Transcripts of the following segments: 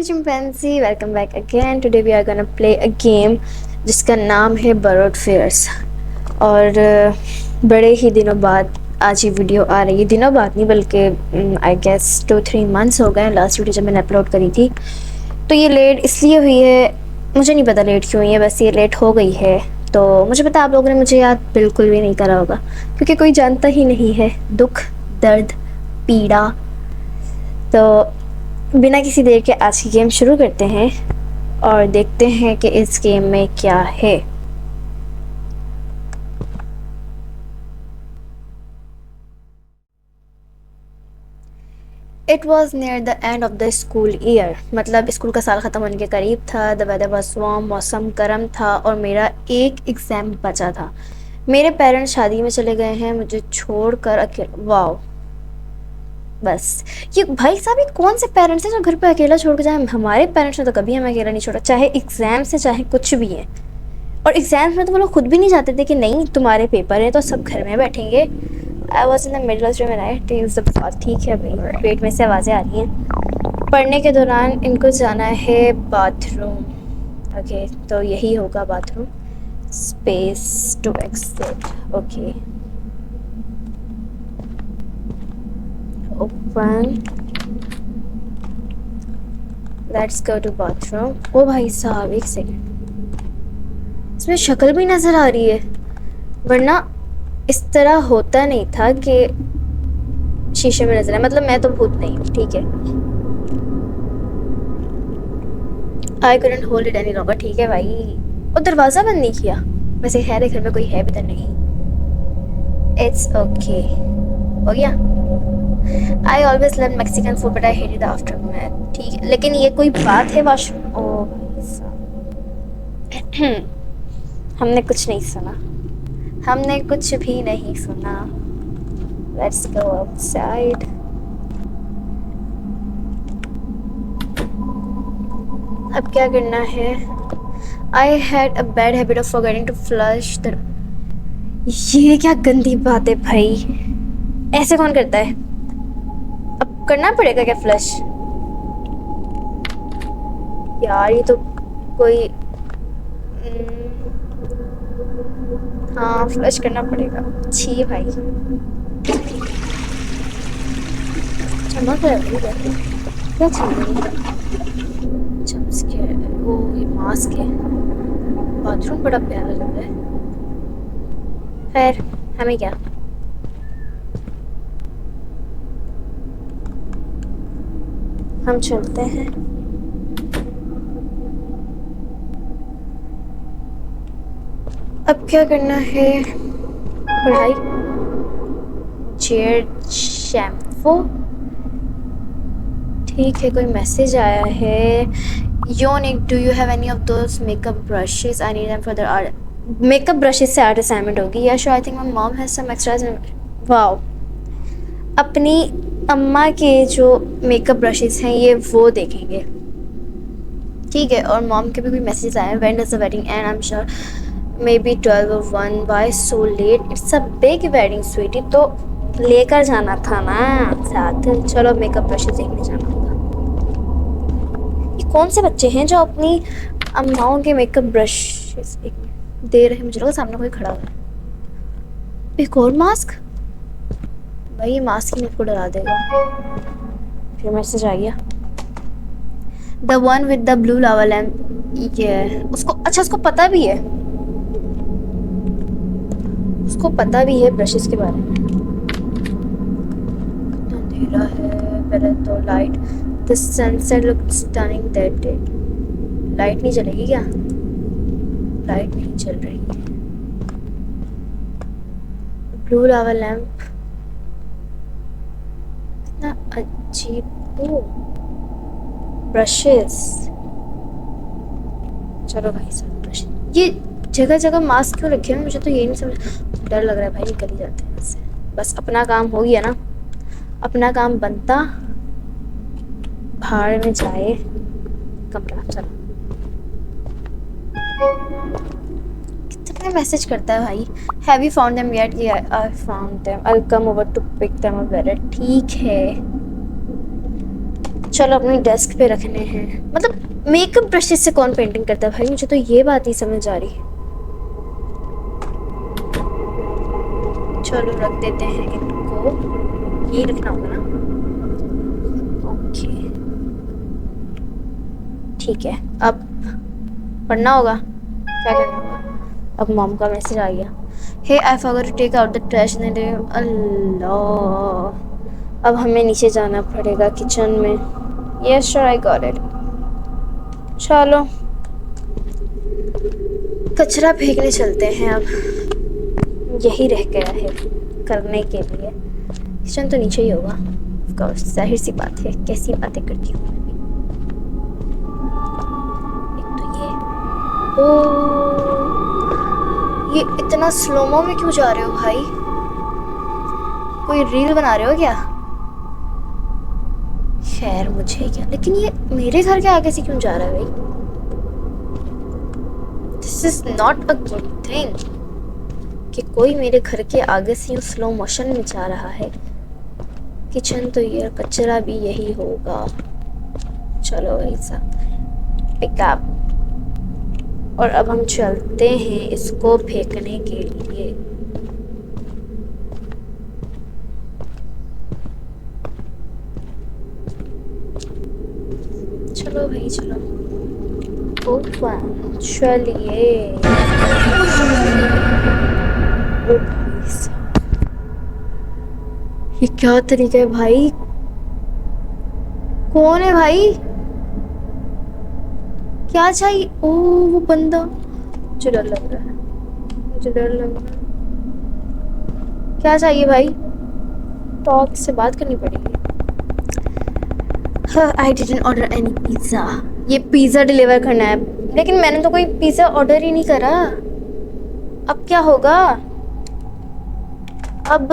Chimpanzee, welcome back again. Today we are gonna play a game जिसका नाम है burrowed fears. और बड़े ही दिनों बाद आज ये वीडियो आ रही है। दिनों बाद नहीं बल्कि आई गेस 2-3 मंथ्स हो गए लास्ट वीडियो जब मैंने अपलोड करी थी। तो ये लेट इसलिए हुई है, मुझे नहीं पता लेट क्यों हुई है, बस ये लेट हो गई है। तो मुझे पता आप लोगों ने मुझे याद बिल्कुल भी नहीं करा होगा, क्योंकि कोई जानता ही नहीं है दुख, दर्द, पीड़ा। तो बिना किसी देर के आज की गेम शुरू करते हैं और देखते हैं कि इस गेम में क्या है। It was near the end of the school year, मतलब स्कूल का साल ख़त्म होने के करीब था। द वेदर वाज वार्म, मौसम गर्म था और मेरा एक एग्ज़ाम बचा था। मेरे पेरेंट्स शादी में चले गए हैं, मुझे छोड़कर अकेला। वाओ, बस ये भाई साहब, ये कौन से पेरेंट्स हैं जो घर पे अकेला छोड़ के जाए? हमारे पेरेंट्स ने तो कभी हमें अकेला नहीं छोड़ा, चाहे एग्ज़ाम से चाहे कुछ भी है। और एग्ज़ाम्स में तो वो लोग खुद भी नहीं जाते थे कि नहीं तुम्हारे पेपर है तो सब घर में बैठेंगे। I was in the middle of ठीक है भाई, पेट में से आवाज़ें आ रही हैं। पढ़ने के दौरान इनको जाना है बाथरूम। ओके, तो यही होगा bathroom. Space to exit. Okay, open, let's go to bathroom. ओ भाई साहब एक सेकेंड, इसमें शक्ल भी नज़र आ रही है, वरना इस तरह होता नहीं था कि शीशे में नजर है। मतलब मैं तो भूत नहीं हूँ, ठीक है। आई couldn't hold it any longer, ठीक है भाई। और दरवाज़ा बंद नहीं किया, वैसे खैर घर में कोई है भी तो नहीं। इट्स ओके, हो गया। I always love Mexican food but I hated the afternoon. ठीक है, लेकिन ये कोई बात है वाशरूम? ओ भाई साहब हमने कुछ नहीं सुना, हमने कुछ भी नहीं सुना। Let's go outside. अब क्या करना है? I had a bad habit of forgetting to flush the. ये क्या गंदी बात है भाई, ऐसे कौन करता है? अब करना पड़ेगा क्या फ्लश? यार ये तो कोई हाँ, फ्लश करना पड़ेगा। छी भाई, चमक रहा है क्या चाहिए? वो ये मास्क है। बाथरूम बड़ा प्यारा लग रहा है। खैर हमें क्या, हम चलते हैं। अब क्या करना है? पढ़ाई, चेयर, शैम्पू। ठीक है, कोई मैसेज आया है। योनिक, do you have any of those makeup brushes? I need them for the art. Makeup brushes से आर्ट असाइनमेंट होगी। Yeah sure, I think my mom has some extras. Wow, अपनी अम्मा के जो मेकअप ब्रशेस हैं ये वो देखेंगे, ठीक है। और मॉम के भी कोई मैसेज आए हैं। When does the wedding end? I am sure maybe 12 or 1। Why so late? It's a big wedding sweetie, तो लेकर जाना था ना साथ। चलो मेकअप ब्रशेस देखने जाना होगा। ये कौन से बच्चे हैं जो अपनी अम्माओं के मेकअप ब्रशेस दे रहे हैं? मुझे लगा सामने कोई खड़ा हुआ है। एक और मास्क, भाई ये मास्क ही मेरे को डरा देगा। फिर मैसेज आ गया, the one with the blue lava lamp. ये उसको, अच्छा उसको पता भी है, उसको पता भी है ब्रशेस के बारे में। अंधेरा है, पहले तो light. The sunset looked stunning that day. Light नहीं जलेगी क्या? लाइट नहीं चल रही है। ब्लू लावा लैम्प, इतना अजीब। ओ ब्रशेस, चलो भाई साहब ब्रश। ये जगह जगह मास्क क्यों रखे हैं? मुझे तो यही नहीं समझ, डर लग रहा है भाई, निकल ही जाते हैं इससे। बस अपना काम हो गया ना, अपना काम बनता, भाड़ में जाए कमरा। चलो, कितना मैसेज करता है भाई। Have you found them yet? I found them, I will come over to pick them up later. ठीक है चलो अपनी डेस्क पे रखने हैं। मतलब मेकअप ब्रशेस से कौन पेंटिंग करता है भाई, मुझे तो ये बात ही समझ आ रही है। चलो रख देते हैं इनको, ये रखना होगा ना। ओके ठीक है, अब पढ़ना होगा, क्या करना होगा। अब मॉम का मैसेज आ गया, hey I forgot to take out the trash in the day. अल्लाह, अब हमें नीचे जाना पड़ेगा किचन में। Yes sure I got it. चलो कचरा फेंकने चलते हैं, अब यही रह गया है करने के लिए। किचन तो नीचे ही होगा ऑफ कोर्स, जाहिर सी बात है, कैसी बातें करती हूँ मैं भी। एक तो ये इतना स्लोमो में क्यों जा रहे हो भाई, कोई रील बना रहे हो क्या? खैर मुझे क्या, लेकिन ये मेरे घर के आगे से क्यों जा रहा है भाई? This is not a good thing कि कोई मेरे घर के आगे से यूँ स्लो मोशन में जा रहा है। किचन तो ये, कचरा भी यही होगा। चलो ऐसा पिकअप, और अब हम चलते हैं इसको फेंकने के लिए। चलो भाई चलो, चलिए। ये क्या तरीका है भाई, कौन है भाई, क्या चाहिए? ओ वो बंदा, मुझे डर लग रहा है, मुझे डर लग रहा है। क्या चाहिए भाई? टॉक से बात करनी पड़ेगी। I didn't order any pizza. ये पिज़्ज़ा डिलीवर करना है, लेकिन मैंने तो कोई पिज़्ज़ा ऑर्डर ही नहीं करा। अब क्या होगा? अब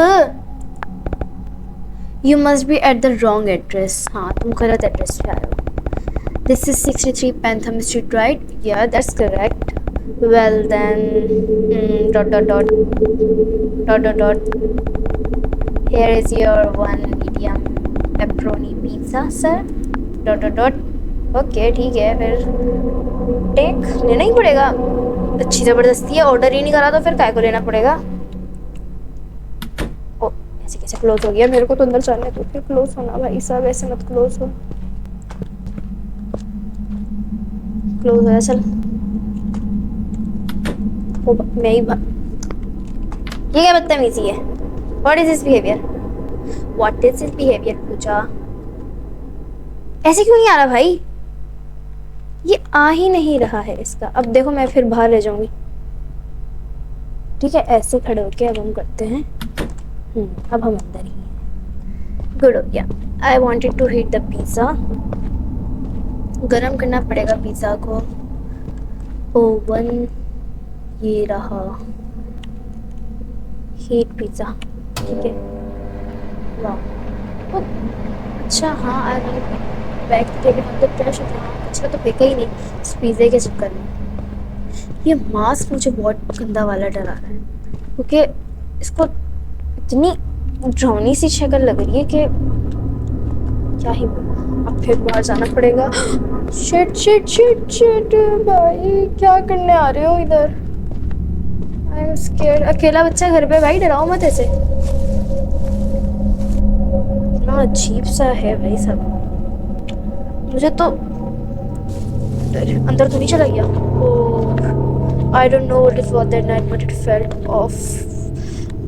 you must be at the wrong address. हाँ तुम गलत एड्रेस पे आए हो। This is 63 Pantham Street, right? Yeah, that's correct. Well then, dot dot dot dot dot dot. Here is your one medium pepperoni pizza, sir. Dot dot dot. Okay, ठीक है, फिर take लेना ही पड़ेगा। अच्छी ज़बरदस्ती है, ऑर्डर ही नहीं करा तो फिर काय को लेना पड़ेगा। ओ ऐसे कैसे क्लोज हो गया? मेरे को तो अंदर जाने दो, फिर क्लोज होना भाई साहब, ऐसे मत क्लोज हो। क्लोज है, चल। ओ मैं ही ये क्या बदतमीजी है? What is this behaviour? What is this behaviour Pooja? ऐसे क्यों नहीं आ रहा भाई? ये आ ही नहीं रहा है इसका। अब देखो मैं फिर बाहर रह जाऊंगी। ठीक है, ऐसे खड़े होके अब हम करते हैं। अब हम अंदर ही हैं। गुड हो गया। I wanted to heat the pizza. गरम करना पड़ेगा पिज़्ज़ा को। ओवन ये रहा, हीट पिज़्ज़ा। ठीक है, वाह अच्छा। हाँ I bag take it on the trash. अच्छा तो फेंका ही नहीं इस पिज़्ज़े के चक्कर में। ये मास्क मुझे बहुत गंदा वाला डरा रहा है, क्योंकि इसको इतनी ड्राउनी सी शक्ल लग रही है कि क्या ही बोलूं। अब फिर बाहर जाना पड़ेगा। शिट शिट शिट शिट भाई, क्या करने आ रहे हो इधर? I am scared. अकेला बच्चा घर पे, भाई डराओ मत ऐसे। इतना अजीब सा है भाई सब। मुझे तो अंदर तो नहीं चला गया। Oh I don't know what is what that night but it felt off.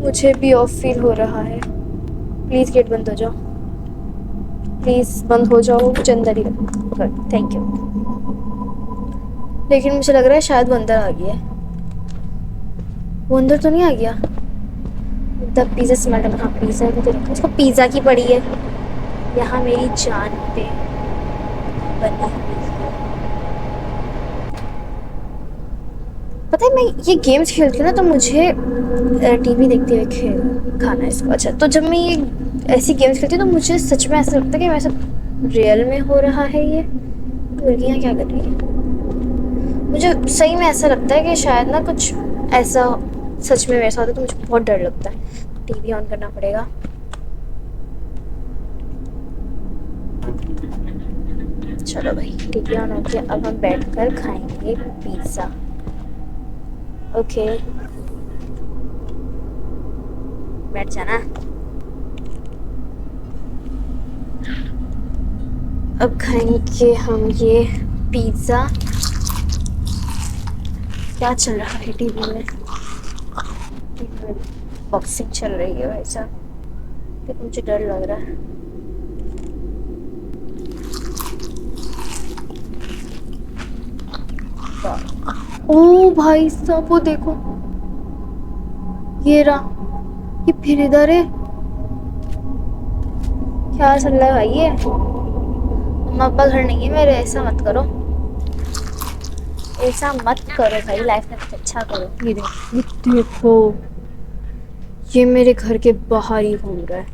मुझे भी ऑफ फील हो रहा है। प्लीज गेट बंद हो जाओ, प्लीज़ बंद हो जाओ, मुझे अंदर ही रखो। Thank you. लेकिन मुझे लग रहा है शायद वो अंदर आ गया है। वो अंदर तो नहीं आ गया। The pizza smell. हाँ पिज़्ज़ा भी तो रखा, उसको पिज़्ज़ा की पड़ी है यहाँ मेरी जान पे बनी हुई है। पता है मैं ये गेम्स खेलती हूँ ना तो मुझे टीवी देखते हुए खाना है इसको। अच्छा तो जब मैं ये ऐसी गेम्स खेलती हूँ तो मुझे सच में ऐसा लगता है कि वैसा रियल में हो रहा है। ये लड़कियाँ क्या कर रही हैं? मुझे सही में ऐसा लगता है कि शायद ना कुछ ऐसा सच में वैसा होता है, तो मुझे बहुत डर लगता है। टीवी ऑन करना पड़ेगा। चलो भाई ठीक है, ऑन हो गया। अब हम बैठकर खाएंगे पिज़्ज़ा। ओके बैठ जाना। अब खाएंगे हम ये पिज़्ज़ा। क्या चल रहा है टीवी में? टीवी में बॉक्सिंग चल रही है भाई साहब, तो मुझे डर लग रहा है। ओ भाई साहब वो देखो, ये रहा, ये फिर इधर है। क्या चल रहा है भाई? ये मम्मा पापा घर नहीं है मेरे, ऐसा मत करो, ऐसा मत करो भाई, लाइफ में कुछ अच्छा करो। ये देखो, ये मेरे घर के बाहर ही घूम रहा है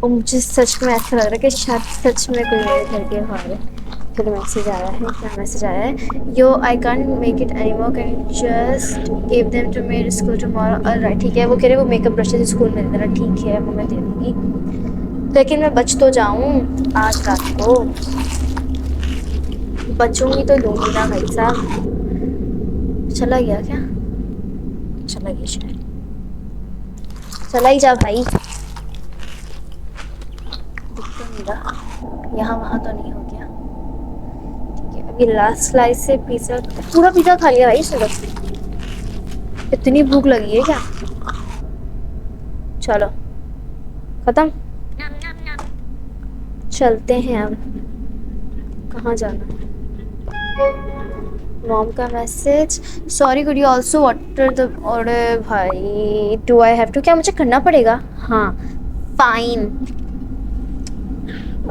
और मुझे सच में ऐसा लग रहा है कि शायद सच में कोई मेरे घर के बाहर है। फिर मैसेज आया है, क्या मैसेज आया है? Yo I can't make it any more, can just give them to मेरे स्कूल टुमारो। ऑलराइट ठीक है, वो कह रहे वो मेकअप ब्रशेज स्कूल में दे देना। ठीक है वो मैं दे दूँगी, लेकिन मैं बच तो जाऊँ आज रात को। बचूंगी तो दूंगी ना भाई साहब। चला गया क्या? चला गया शायद, चला ही जा भाई। दिख तो नहीं रहा, यहाँ वहाँ तो नहीं हो गया। ठीक है अभी लास्ट स्लाइस से पिज़्ज़ा, पूरा पिज़्ज़ा खा लिया भाई सिर्फ। इतनी भूख लगी है क्या? चलो खत्म, चलते हैं अब। कहाँ जाना है? मॉम का message, sorry could you also water the order. भाई डू आई हैव टू, क्या मुझे करना पड़ेगा? हाँ फाइन।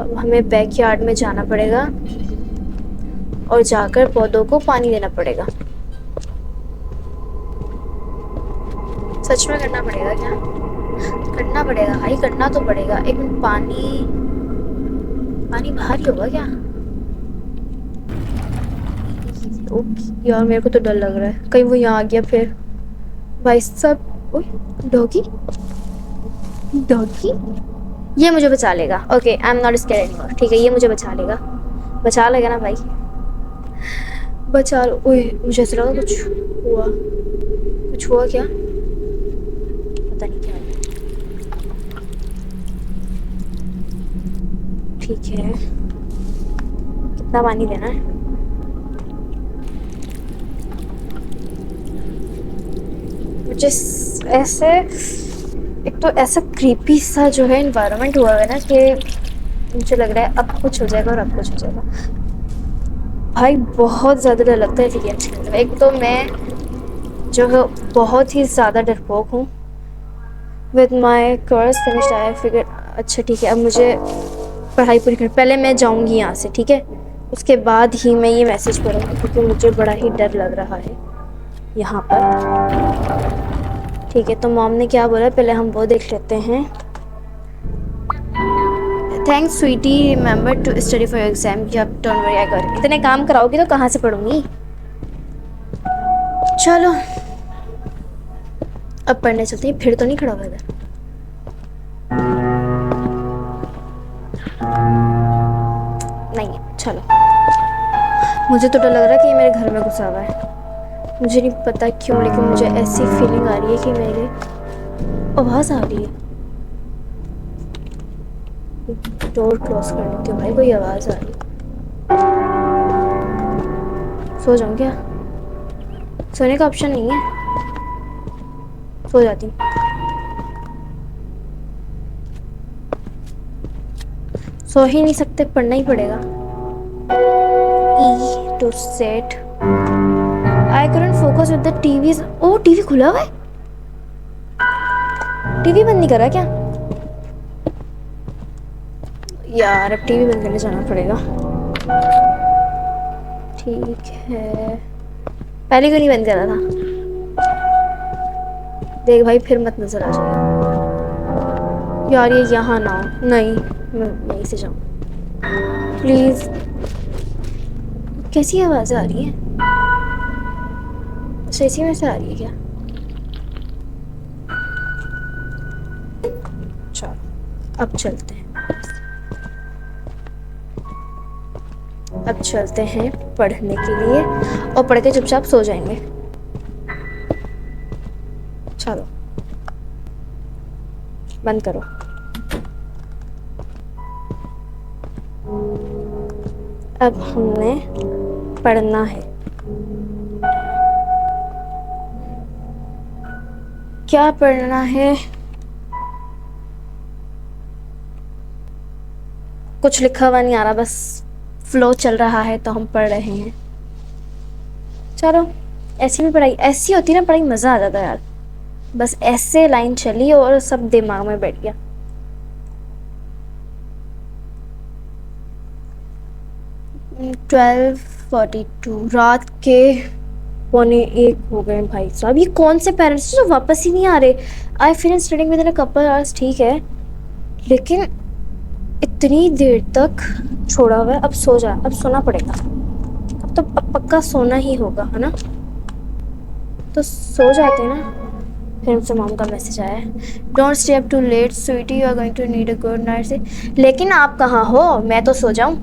अब हमें बैकयार्ड में जाना पड़ेगा और जाकर पौधों को पानी देना पड़ेगा। सच में करना पड़ेगा क्या? करना पड़ेगा भाई, करना तो पड़ेगा। एक मिनट, पानी पानी बाहर ही होगा क्या? ओके यार मेरे को तो डर लग रहा है, कहीं वो यहाँ आ गया फिर। भाई साहब, ओए डॉगी, डॉगी ये मुझे बचा लेगा। Okay I am not scared anymore. ठीक है ये मुझे बचा लेगा, बचा लेगा ना भाई, बचा लो। ओए मुझे ऐसा लगा कुछ हुआ, कुछ हुआ क्या? पता नहीं क्या हुआ। ठीक है, कितना पानी देना है? मुझे ऐसे, एक तो ऐसा क्रीपी सा जो है इन्वायरमेंट हुआ है ना कि मुझे लग रहा है अब कुछ हो जाएगा और अब कुछ हो जाएगा। भाई बहुत ज़्यादा डर लगता है गेम्स खेलने में। एक तो मैं जो है बहुत ही ज़्यादा डरपोक हूँ। With my course finished I figure, अच्छा ठीक है अब मुझे पढ़ाई पूरी कर, पहले मैं जाऊँगी यहाँ से ठीक है, उसके बाद ही मैं ये मैसेज पढ़ूँगी क्योंकि मुझे बड़ा ही डर लग रहा है यहाँ पर। ठीक है तो मॉम ने क्या बोला पहले हम वो देख लेते हैं। Thanks sweetie, remember to study for your exam. जब डोंट वरी आई गॉट। इतने काम कराओगी तो कहाँ से पढ़ूंगी? चलो अब पढ़ने चलते हैं। फिर तो नहीं खड़ा हुआ इधर? नहीं है, चलो। मुझे तो डर लग रहा है कि ये मेरे घर में घुसा हुआ है, मुझे नहीं पता क्यों लेकिन मुझे ऐसी फीलिंग आ रही है कि मेरी आवाज़ आ रही है। डोर क्लोज कर लेती हूँ भाई, कोई आवाज़ आ रही है। सो जाऊँ क्या? सोने का ऑप्शन नहीं है, सो जाती हूँ। सो ही नहीं सकते, पढ़ना ही पड़ेगा। E to set. I couldn't focus with the TV. ओ टीवी खुला हुआ है, टीवी बंद नहीं करा क्या? यार अब टीवी बंद करने जाना पड़ेगा। ठीक है पहले क्यों नहीं बंद करा था? देख भाई फिर मत नजर आ जाए यार, ये यहाँ ना हो। नहीं मैं यहीं से जाऊँ प्लीज। कैसी आवाज़ आ रही है? इसी में से आ रही है क्या? चलो अब चलते हैं। अब चलते हैं पढ़ने के लिए और पढ़ के चुपचाप सो जाएंगे। चलो बंद करो। अब हमने पढ़ना है। क्या पढ़ना है? कुछ लिखा हुआ नहीं आ रहा, बस फ्लो चल रहा है तो हम पढ़ रहे हैं। चलो, ऐसी भी पढ़ाई ऐसी होती है ना, पढ़ाई मज़ा आ जाता है यार। बस ऐसे लाइन चली और सब दिमाग में बैठ गया। ट्वेल्व 42 रात के 1:45 हो गए भाई साहब। ये कौन से पेरेंट्स जो वापस ही नहीं आ रहे? I finish studying with in a couple hours, ठीक है, लेकिन इतनी देर तक छोड़ा हुआ है। अब सो जा, अब सोना पड़ेगा। अब पक्का सोना ही होगा, है ना? तो सो जाते हैं ना। फिर मुझसे मॉम का मैसेज आया है, don't stay up to late sweetie, you are going to need a good night से। लेकिन आप कहाँ हो? मैं तो सो जाऊं,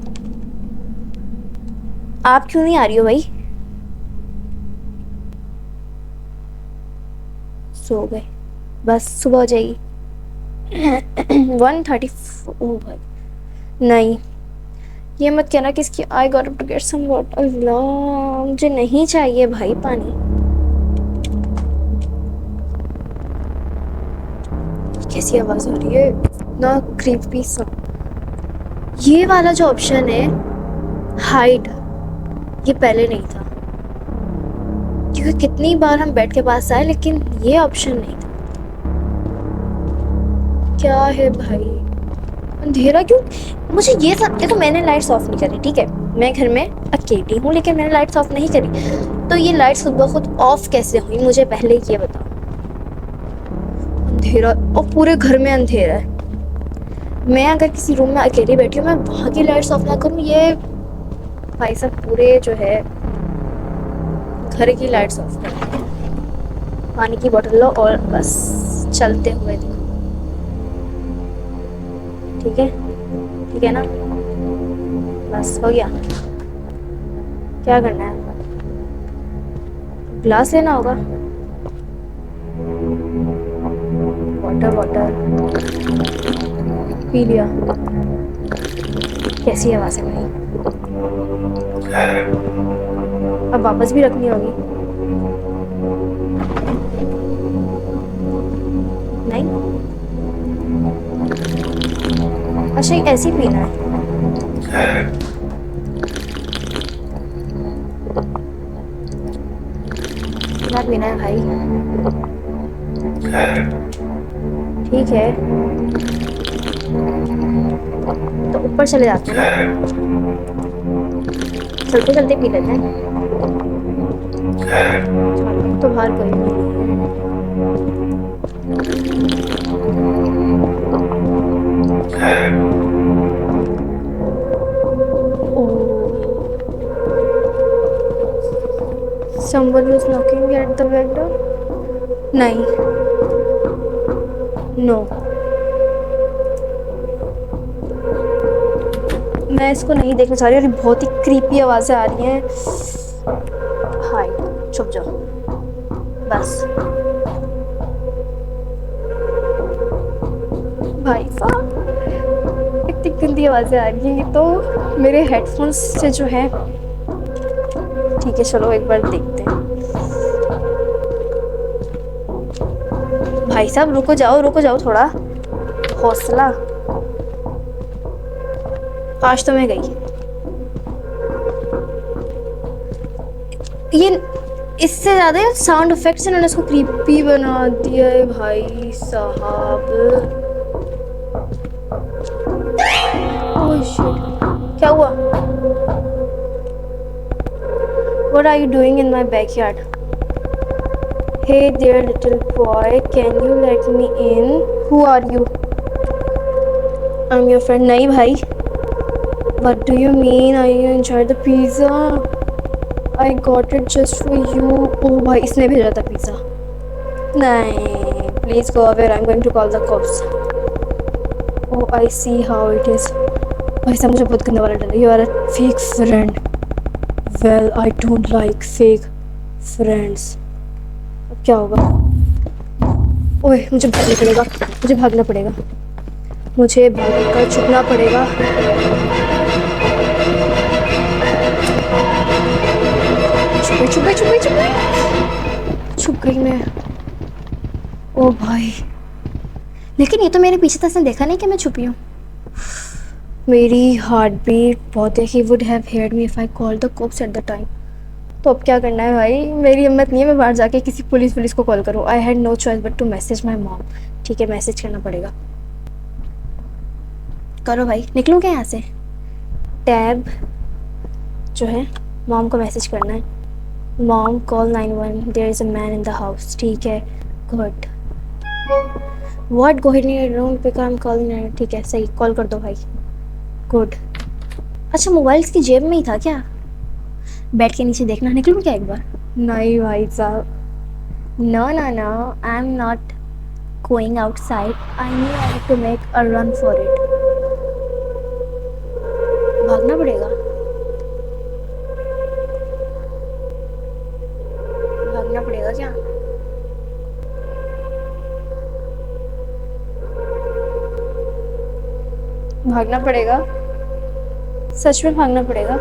आप क्यों नहीं आ रही हो भाई? सो गए, बस सुबह हो जाएगी। 1:34 भाई। नहीं, ये मत कहना कि इसकी I got to get some water. अल्लाह, मुझे नहीं चाहिए भाई पानी। कैसी आवाज आ रही है ना, क्रीपी सा। ये वाला जो ऑप्शन है हाइड, ये पहले नहीं था, क्योंकि कितनी बार हम बेड के पास आए लेकिन ये ऑप्शन नहीं था। क्या है भाई, अंधेरा क्यों? मुझे ये सब देखो, मैंने लाइट्स ऑफ नहीं करी, ठीक है, मैं घर में अकेली हूँ, लेकिन मैंने लाइट्स ऑफ नहीं करी, तो ये लाइट्स खुद ब खुद ऑफ कैसे हुई? मुझे पहले ये बताओ। अंधेरा और पूरे घर में अंधेरा है। मैं अगर किसी रूम में अकेली बैठी हूँ, मैं वहाँ की लाइट्स ऑफ ना करूँ, ये भाई साहब पूरे जो है घर की लाइट्स ऑफ कर। पानी की बोतल लो और बस चलते हुए देखो, ठीक है? ठीक है ना? बस हो गया। क्या करना है? ग्लास लेना होगा, वाटर पी लिया। कैसी आवाज़ है भाई? अब वापस भी रखनी होगी। नहीं, अच्छा ऐसे ही पीना है। क्या पीना है भाई? ठीक है, तो ऊपर चले जाते हैं, चलते चलते पी लेते हैं। तो बाहर कोई नहीं। Someone was knocking at the window. नहीं, नो, मैं इसको नहीं देखना चाह रही और बहुत ही क्रीपी आवाज़ें आ रही हैं। हाय, चुप जाओ बस। भाई साहब, इतनी गंदी आवाज़ें आ रही हैं, ये तो मेरे हेडफोन्स से जो है। ठीक है, चलो एक बार देखते हैं। भाई साहब रुको जाओ थोड़ा, हौसला। आज तो मैं गई। ये इससे ज़्यादा साउंड इफेक्ट्स इन्होंने इसको क्रीपी बना दिया है भाई साहब। ओह शिट, क्या हुआ? What are you doing in my backyard? Hey there little boy, can you let me in? Who are you? I'm your friend. नहीं भाई, what do you mean? I enjoyed the pizza. I got it just for you. Oh भाई, इसने भेजा था pizza. नहीं, please go away. I'm going to call the cops. Oh, I see how it is. भाई साहब मुझे बहुत गंदा वाला डर है। You are a fake friend. Well I don't like fake friends. अब क्या होगा? ओए मुझे भागना पड़ेगा, मुझे भागना पड़ेगा, मुझे भागकर छुपना पड़ेगा। छुप गई, छुप गई, छुप गई, छुप गई, छुप गई मैं। ओ भाई, लेकिन ये तो मेरे पीछे था, इसने देखा नहीं कि मैं छुपी हूँ। मेरी हार्ट बीट बहुत है। He would have heard me if I called the cops at the time. तो अब क्या करना है भाई? मेरी हिम्मत नहीं है मैं बाहर जाके किसी पुलिस को कॉल करूँ। I had no choice but to message my mom. ठीक है, मैसेज करना पड़ेगा। करो भाई, निकलूँ क्या यहाँ से? टैब जो है, मॉम को मैसेज करना है। Mom call 911, there is a man in the house. ठीक है, good. What, go in your room pick I am calling. ठीक है, सही, कॉल कर दो भाई। गुड। अच्छा, मोबाइल इसकी जेब में ही था क्या? बेड के नीचे देखना। निकलूँ क्या एक बार? नहीं भाई साहब, no no no, I am not going outside. I know I have to make a run for it. भागना पड़ेगा, भागना पड़ेगा क्या? भागना पड़ेगा, सच में भागना पड़ेगा।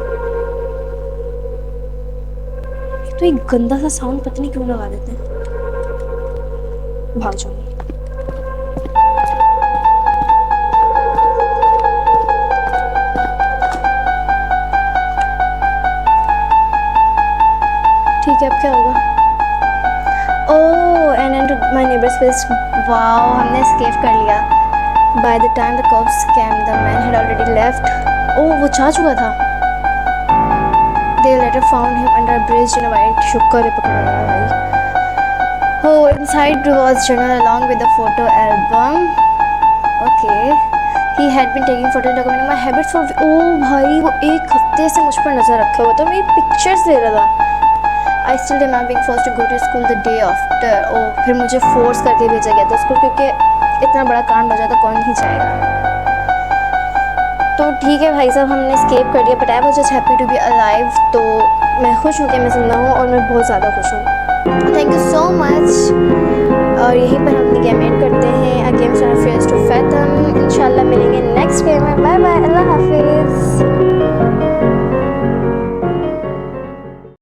तो एक गंदा सा साउंड पता नहीं क्यों लगा देते हैं। भाग जाऊंगी। ठीक है, अब क्या होगा? Oh, and and my neighbours place. Wow, हमने एस्केप कर लिया। By the time the cops came the man had already left. Oh, वो जा चुका था। They later found him under a bridge in a white. शुक्र है पकड़ा गया भाई। Oh, inside was journal along with the photo album. Okay, he had been taking photo document my habits for. Oh भाई, वो एक हफ्ते से मुझ पर नजर रखा हुआ था, मेरी पिक्चर्स ले रहा था। I still remember being forced to go to school the day after. Oh, फिर मुझे फोर्स करके भेजा गया था स्कूल, क्योंकि इतना बड़ा कांड हो जाता कौन ही जाएगा। तो ठीक है भाई साहब, हमने स्केप कर लिया, but I was just happy to be alive. तो मैं खुश हूँ कि मैं जिंदा हूँ, और मैं बहुत ज़्यादा खुश हूँ। Thank you so much. और यहीं पर हम अपनी गेम एंड करते हैं। A game start fares to fathom. इंशाल्लाह मिलेंगे नेक्स्ट गेम में। बाय बाय, अल्लाह हाफिज़।